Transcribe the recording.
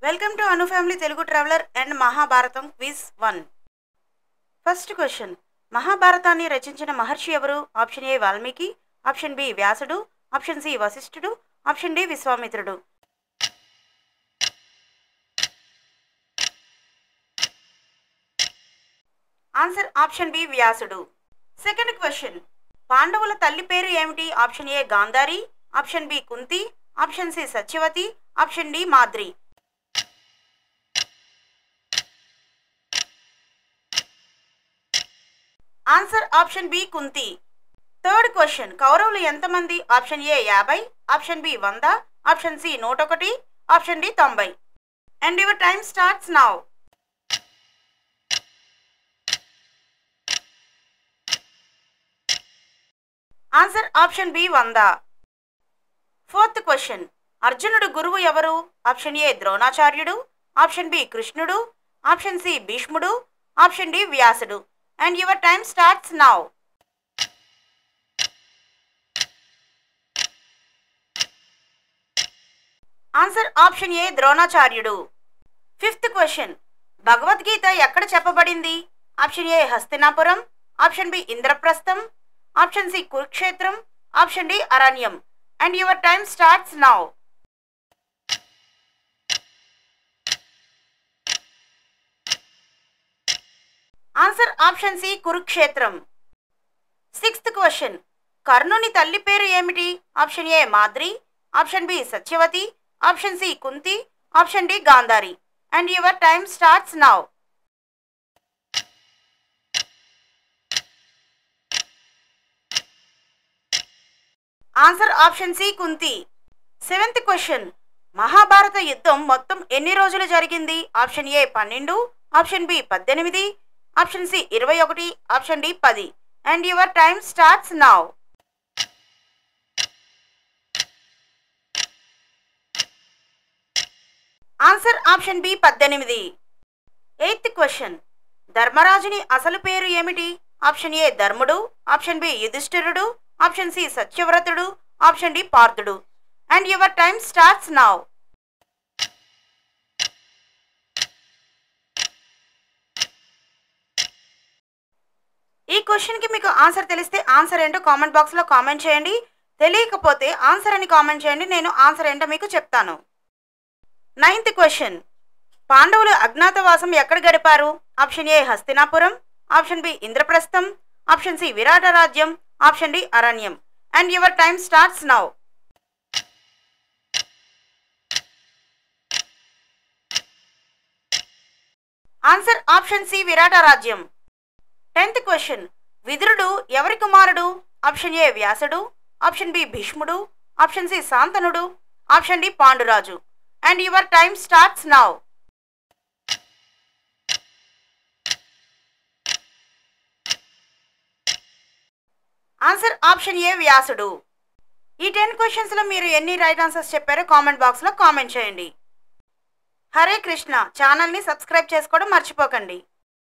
Welcome to Anu family Telugu traveller and Mahabharatam quiz 1. First question. మహాభారతాన్ని రచించిన మహర్షి ఎవరు? Option A Valmiki, option B వ్యాసుడు, ఆప్షన్ సి వశిష్ఠుడు, ఆప్షన్ డి విశ్వామిత్రుడు. ఆన్సర్ ఆప్షన్ బి వ్యాసుడు. Second question. పాండవుల తల్లి పేరు ఏమిటి? Option A Gandhari, option B Kunti, option C Satyavati, option D Madri. Answer option B Kunti. Third question. కౌరవులు ఎంతమంది? Option A 50, option B 100, option C 101, option D 90. And your time starts now. Answer option B 100. Fourth question. అర్జునుడు గురువు ఎవరు? Option A ద్రోణాచార్యుడు, option B కృష్ణుడు, option C భీష్ముడు, option D వ్యాసుడు. And your time starts now. Answer option A ద్రోణాచార్యుడు. Fifth question. Bhagavad Gita ఎక్కడ చెప్పబడింది? Option A Hastinapuram, option B Indraprastham, option C Kurukshetram, option D అరణ్యం. And your time starts now. Answer option C Kurukshetram. Sixth question. కర్ణుని తల్లి పేరు ఏమిటి? Option A Madri, option B Satyavati, option C Kunti, option D Gandhari. And your time starts now. Answer option C Kunti. Seventh question. Mahabharata యుద్ధం మొత్తం ఎన్ని రోజులు జరిగింది? Option A 12, option B 18, option C 21, option D 10. And your time starts now. Answer option B 18. Eighth question. ధర్మరాజుని అసలు పేరు ఏమిటి? Option A ధర్ముడు, ఆప్షన్ బి యుధిష్ఠిరుడు, ఆప్షన్ సి సత్యవ్రతుడు, ఆప్షన్ డి పార్థుడు. And your time starts now. ఈ క్వశ్చన్కి మీకు ఆన్సర్ తెలిస్తే ఆన్సర్ ఏంటో కామెంట్ బాక్స్లో కామెంట్ చేయండి. తెలియకపోతే ఆన్సర్ అని కామెంట్ చేయండి, నేను ఆన్సర్ ఏంటో మీకు చెప్తాను. Ninth question. పాండవులు అజ్ఞాతవాసం ఎక్కడ గడిపారు? Option A Hastinapuram, option B Indraprastham, option C Virata రాజ్యం, ఆప్షన్ డి అరణ్యం. And your time starts now. Answer option C Virata రాజ్యం. 10th question. విదురుడు ఎవరి కుమారుడు? ఆప్షన్ ఏ వ్యాసుడు, ఆప్షన్ బి భీష్ముడు, ఆప్షన్ సి శాంతనుడు, option D Panduraju. And your time starts now. Answer option A వ్యాసుడు. ఈ 10 క్వశ్చన్స్లో మీరు ఎన్ని రైట్ ఆన్సర్స్ చెప్పారో కామెంట్ బాక్స్లో కామెంట్ చేయండి. హరే కృష్ణ. ఛానల్ని సబ్స్క్రైబ్ చేసుకోవడం మర్చిపోకండి.